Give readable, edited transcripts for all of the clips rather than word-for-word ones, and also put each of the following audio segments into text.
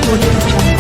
Audio channel.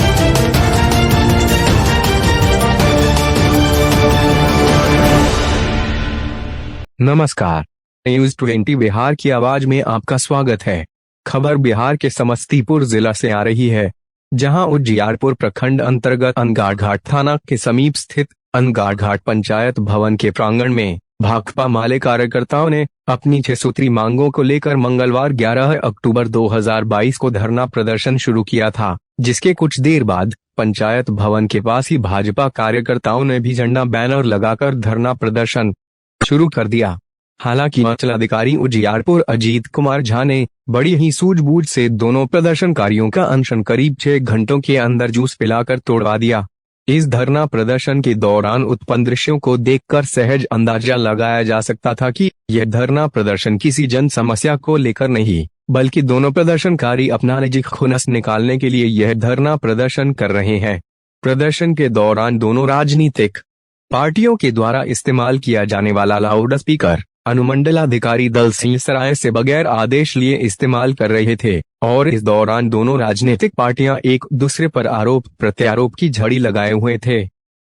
नमस्कार, news 20 Bihar की आवाज में आपका स्वागत है। खबर बिहार के समस्तीपुर जिला से आ रही है, जहां उजियारपुर प्रखंड अंतर्गत अनगाड़ घाट थाना के समीप स्थित अनगाड़ घाट पंचायत भवन के प्रांगण में भाकपा माले कार्यकर्ताओं ने अपनी 6 सूत्री मांगों को लेकर मंगलवार 11 अक्टूबर 2022 को धरना प्रदर्शन शुरू किया था, जिसके कुछ देर बाद पंचायत भवन के पास ही भाजपा कार्यकर्ताओं ने भी झंडा बैनर लगाकर धरना प्रदर्शन शुरू कर दिया। हालांकि अंचलाधिकारी उजियारपुर अजीत कुमार झा ने बड़ी ही सूझबूझ से दोनों प्रदर्शनकारियों का अनशन करीब 6 घंटों के अंदर जूस पिलाकर तोड़वा दिया। इस धरना प्रदर्शन के दौरान उत्पन्न दृश्यों को देखकर सहज अंदाजा लगाया जा सकता था कि यह धरना प्रदर्शन किसी जन समस्या को लेकर नहीं, बल्कि दोनों प्रदर्शनकारी अपना निजी खुन्नस निकालने के लिए यह धरना प्रदर्शन कर रहे हैं। प्रदर्शन के दौरान दोनों राजनीतिक पार्टियों के द्वारा इस्तेमाल किया जाने वाला लाउड स्पीकर अनुमंडलाधिकारी दल सिंह सराय से बगैर आदेश लिए इस्तेमाल कर रहे थे और इस दौरान दोनों राजनीतिक पार्टियां एक दूसरे पर आरोप प्रत्यारोप की झड़ी लगाए हुए थे।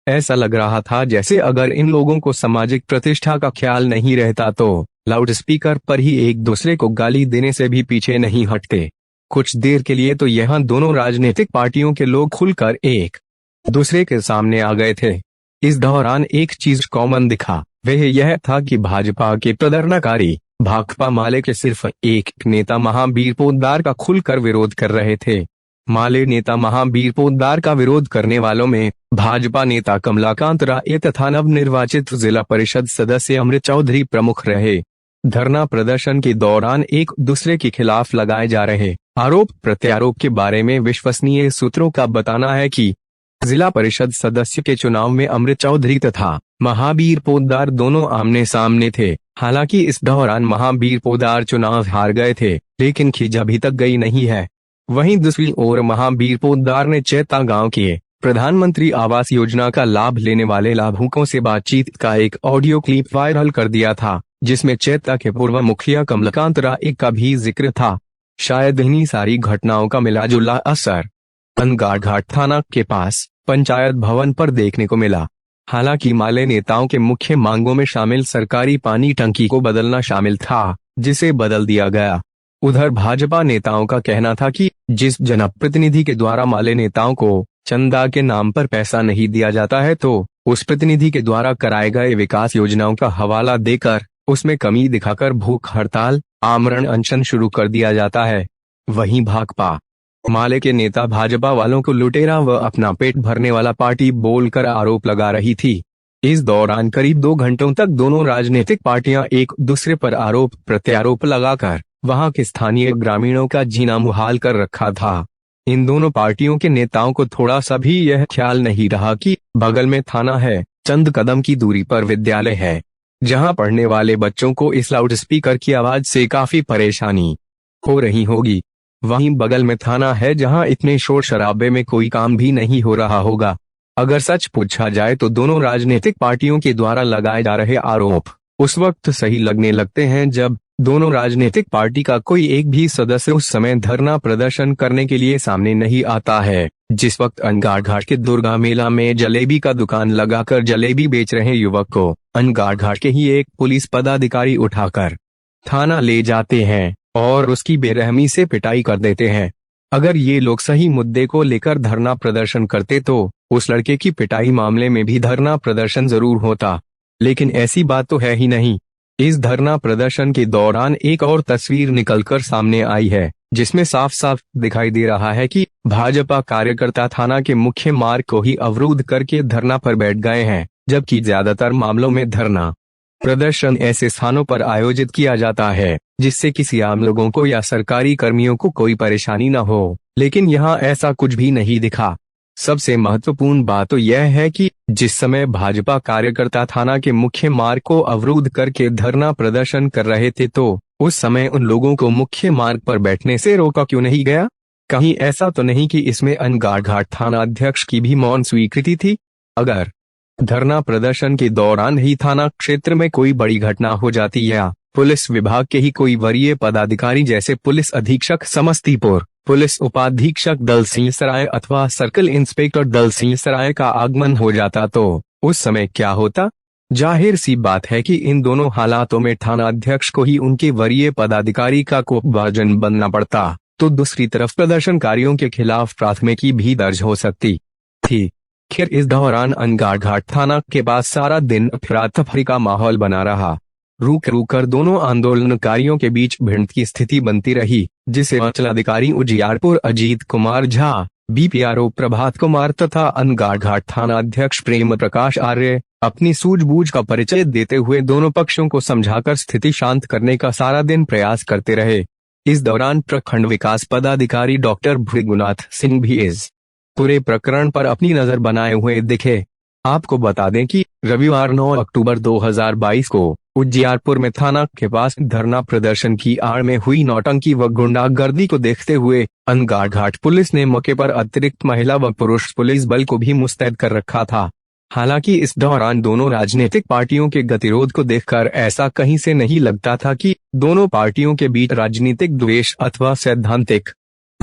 ऐसा लग रहा था जैसे अगर इन लोगों को सामाजिक प्रतिष्ठा का ख्याल नहीं रहता तो लाउड स्पीकर पर ही एक दूसरे को गाली देने से भी पीछे नहीं हटते। कुछ देर के लिए तो यहाँ दोनों राजनीतिक पार्टियों के लोग खुलकर एक दूसरे के सामने आ गए थे। इस दौरान एक चीज कॉमन दिखा, वह यह था कि भाजपा के प्रदर्शनकारी भाकपा माले के सिर्फ एक नेता महावीर पोद्दार का खुलकर विरोध कर रहे थे। माले नेता महावीर पोद्दार का विरोध करने वालों में भाजपा नेता कमलाकांत राय तथा नवनिर्वाचित जिला परिषद सदस्य अमृत चौधरी प्रमुख रहे। धरना प्रदर्शन के दौरान एक दूसरे के खिलाफ लगाए जा रहे आरोप प्रत्यारोप के बारे में विश्वसनीय सूत्रों का बताना है कि जिला परिषद सदस्य के चुनाव में अमृत चौधरी तथा महावीर पोद्दार दोनों आमने सामने थे। हालांकि इस दौरान महावीर पोद्दार चुनाव हार गए थे, लेकिन खींच अभी तक गई नहीं है। वहीं दूसरी ओर महावीर पोद्दार ने चैता गांव के प्रधानमंत्री आवास योजना का लाभ लेने वाले लाभुकों से बातचीत का एक ऑडियो क्लिप वायरल कर दिया था, जिसमें चैता के पूर्व मुखिया कमलाकांत राय का भी जिक्र था। शायद इन्हीं सारी घटनाओं का मिलाजुला असर अनगाड़ घाट थाना के पास पंचायत भवन पर देखने को मिला। हालांकि माले नेताओं के मुख्य मांगों में शामिल सरकारी पानी टंकी को बदलना शामिल था, जिसे बदल दिया गया। उधर भाजपा नेताओं का कहना था कि जिस जनप्रतिनिधि के द्वारा माले नेताओं को चंदा के नाम पर पैसा नहीं दिया जाता है, तो उस प्रतिनिधि के द्वारा कराए गए विकास योजनाओं का हवाला देकर उसमें कमी दिखाकर भूख हड़ताल आमरण अनशन शुरू कर दिया जाता है। वहीं भाकपा माले के नेता भाजपा वालों को लुटेरा व अपना पेट भरने वाला पार्टी बोलकर आरोप लगा रही थी। इस दौरान करीब 2 घंटों तक दोनों राजनीतिक पार्टियां एक दूसरे पर आरोप प्रत्यारोप लगाकर वहां के स्थानीय ग्रामीणों का जीना मुहाल कर रखा था। इन दोनों पार्टियों के नेताओं को थोड़ा सा भी यह ख्याल नहीं रहा कि बगल में थाना है, चंद कदम की दूरी पर विद्यालय है, जहां पढ़ने वाले बच्चों को इस लाउड स्पीकर की आवाज से काफी परेशानी हो रही होगी। वहीं बगल में थाना है, जहां इतने शोर शराबे में कोई काम भी नहीं हो रहा होगा। अगर सच पूछा जाए तो दोनों राजनीतिक पार्टियों के द्वारा लगाए जा रहे आरोप उस वक्त सही लगने लगते हैं जब दोनों राजनीतिक पार्टी का कोई एक भी सदस्य उस समय धरना प्रदर्शन करने के लिए सामने नहीं आता है, जिस वक्त अनगाड़ घाट के दुर्गा मेला में जलेबी का दुकान लगाकर जलेबी बेच रहे युवक को अनगाड़ घाट के ही एक पुलिस पदाधिकारी उठाकर थाना ले जाते हैं और उसकी बेरहमी से पिटाई कर देते हैं। अगर ये लोग सही मुद्दे को लेकर धरना प्रदर्शन करते तो उस लड़के की पिटाई मामले में भी धरना प्रदर्शन जरूर होता, लेकिन ऐसी बात तो है ही नहीं। इस धरना प्रदर्शन के दौरान एक और तस्वीर निकलकर सामने आई है, जिसमें साफ साफ दिखाई दे रहा है कि भाजपा कार्यकर्ता थाना के मुख्य मार्ग को ही अवरुद्ध करके धरना पर बैठ गए हैं, जबकि ज्यादातर मामलों में धरना प्रदर्शन ऐसे स्थानों पर आयोजित किया जाता है जिससे किसी आम लोगों को या सरकारी कर्मियों को कोई परेशानी न हो, लेकिन यहाँ ऐसा कुछ भी नहीं दिखा। सबसे महत्वपूर्ण बात तो यह है कि जिस समय भाजपा कार्यकर्ता थाना के मुख्य मार्ग को अवरुद्ध करके धरना प्रदर्शन कर रहे थे, तो उस समय उन लोगों को मुख्य मार्ग पर बैठने से रोका क्यों नहीं गया? कहीं ऐसा तो नहीं कि इसमें अनगाड़ घाट थाना अध्यक्ष की भी मौन स्वीकृति थी? अगर धरना प्रदर्शन के दौरान ही थाना क्षेत्र में कोई बड़ी घटना हो जाती या पुलिस विभाग के ही कोई वरीय पदाधिकारी जैसे पुलिस अधीक्षक समस्तीपुर, पुलिस उपाधीक्षक दल सिंहसराय अथवा सर्कल इंस्पेक्टर दल सिंहसराय का आगमन हो जाता तो उस समय क्या होता? जाहिर सी बात है कि इन दोनों हालातों में थाना अध्यक्ष को ही उनके वरीय पदाधिकारी का कोपभाजन बनना पड़ता, तो दूसरी तरफ प्रदर्शनकारियों के खिलाफ प्राथमिकी भी दर्ज हो सकती थी। खैर, इस दौरान अनगाड़ घाट थाना के पास सारा दिन अफरा-तफरी का माहौल बना रहा। रुक कर दोनों आंदोलनकारियों के बीच भिड़ंत की स्थिति बनती रही, जिसे अंचलाधिकारी उजियारपुर अजीत कुमार झा, बीपीआरओ प्रभात कुमार तथा अनगाड़ घाट थाना अध्यक्ष प्रेम प्रकाश आर्य अपनी सूझबूझ का परिचय देते हुए दोनों पक्षों को समझाकर स्थिति शांत करने का सारा दिन प्रयास करते रहे। इस दौरान प्रखंड विकास पदाधिकारी डॉक्टर भृगुनाथ सिंह भी इस पूरे प्रकरण पर अपनी नजर बनाए हुए दिखे। आपको बता दें कि रविवार 9 अक्टूबर 2022 को उजियारपुर में थाना के पास धरना प्रदर्शन की आड़ में हुई नौटंकी व गुंडागर्दी को देखते हुए अनगाड़ घाट पुलिस ने मौके पर अतिरिक्त महिला व पुरुष पुलिस बल को भी मुस्तैद कर रखा था। हालांकि इस दौरान दोनों राजनीतिक पार्टियों के गतिरोध को देखकर ऐसा कहीं से नहीं लगता था कि दोनों पार्टियों के बीच राजनीतिक द्वेष अथवा सैद्धांतिक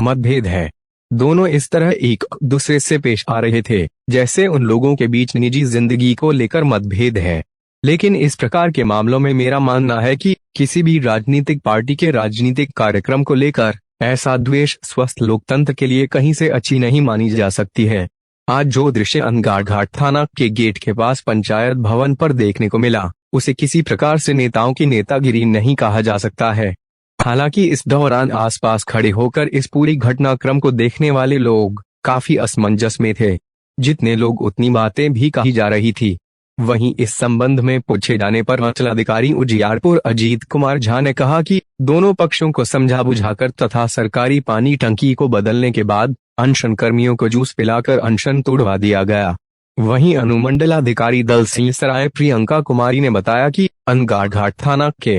मतभेद है। दोनों इस तरह एक दूसरे से पेश आ रहे थे जैसे उन लोगों के बीच निजी जिंदगी को लेकर मतभेद है। लेकिन इस प्रकार के मामलों में मेरा मानना है कि किसी भी राजनीतिक पार्टी के राजनीतिक कार्यक्रम को लेकर ऐसा द्वेष स्वस्थ लोकतंत्र के लिए कहीं से अच्छी नहीं मानी जा सकती है। आज जो दृश्य अनगाड़ घाट थाना के गेट के पास पंचायत भवन पर देखने को मिला, उसे किसी प्रकार से नेताओं की नेतागिरी नहीं कहा जा सकता है। हालांकि इस दौरान आसपास खड़े होकर इस पूरी घटनाक्रम को देखने वाले लोग काफी असमंजस में थे। जितने लोग उतनी बातें भी कही जा रही थी। वहीं इस संबंध में पूछे जाने पर अंचलाधिकारी उजियारपुर अजीत कुमार झा ने कहा कि दोनों पक्षों को समझा बुझाकर तथा सरकारी पानी टंकी को बदलने के बाद अनशन कर्मियों को जूस पिलाकर अनशन तोड़वा दिया गया। वहीं अनुमंडलाधिकारी दल सिंहसराय प्रियंका कुमारी ने बताया कि अनगाड़ घाट थाना के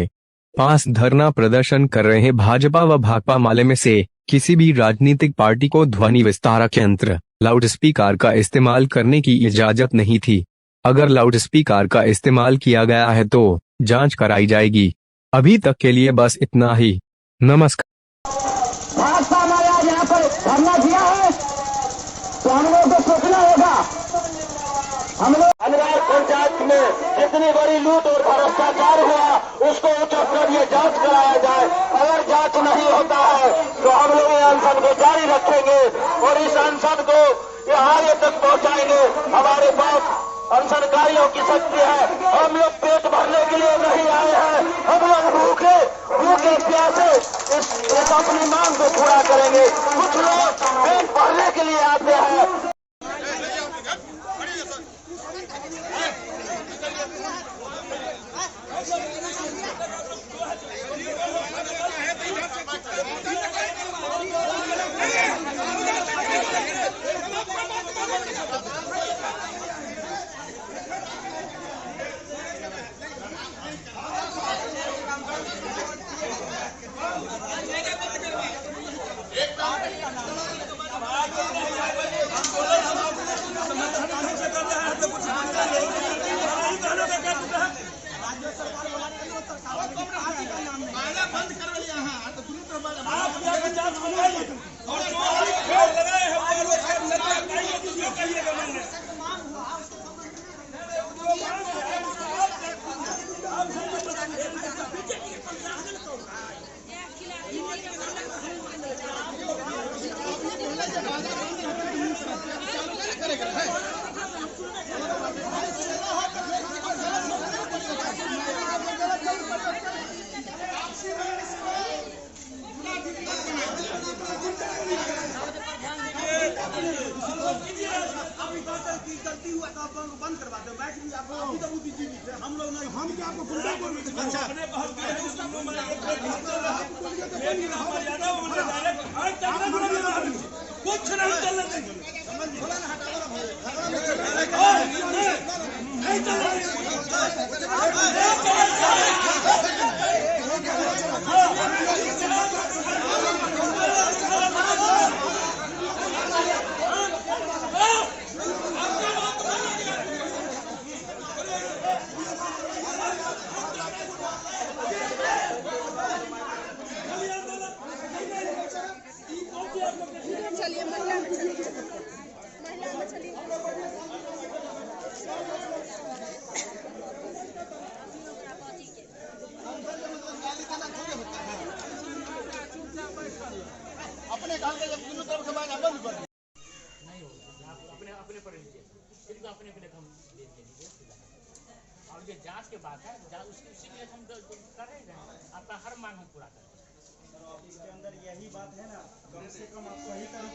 पास धरना प्रदर्शन कर रहे भाजपा व भाकपा माले में से किसी भी राजनीतिक पार्टी को ध्वनि विस्तारक यंत्र लाउड स्पीकर का इस्तेमाल करने की इजाजत नहीं थी। अगर लाउड स्पीकर का इस्तेमाल किया गया है तो जांच कराई जाएगी। अभी तक के लिए बस इतना ही। नमस्कार। भाजपा ने आज यहाँ पर धरना दिया है तो हम लोग को सोचना होगा। हम लोग अनगाड़ पंचायत में जितनी बड़ी लूट और भ्रष्टाचार हुआ उसको उच्च स्तरीय जांच कराया जाए। अगर जांच नहीं होता है तो हम लोग ये अनशन को जारी रखेंगे और इस अनशन को यहाँ तक पहुँचाएंगे। हमारे पास अनशनकारियों की शक्ति है। हम लोग पेट भरने के लिए नहीं आए हैं। हम लोग भूखे प्यासे इस अपनी मांग को पूरा करेंगे। कुछ लोग पेट भरने के लिए आते हैं। बंद करवा दो। बैठ भी आपको हम लोग नहीं, हम क्या आपको गुंडा बोल रहे थे? अच्छा कुछ नहीं चलने देंगे। नहीं चल निकाल के जब तीनों तरफ से बात बंद कर दी। नहीं होगा, आप अपने अपने पर लीजिए, फिर अपने अपने हम दे दीजिए। और ये जांच के बाद है, जांच उसी के लिए हम कर रहे हैं, आपका हर मांग हम पूरा करें। इसके अंदर यही बात है ना, कम से कम आप सही तरीके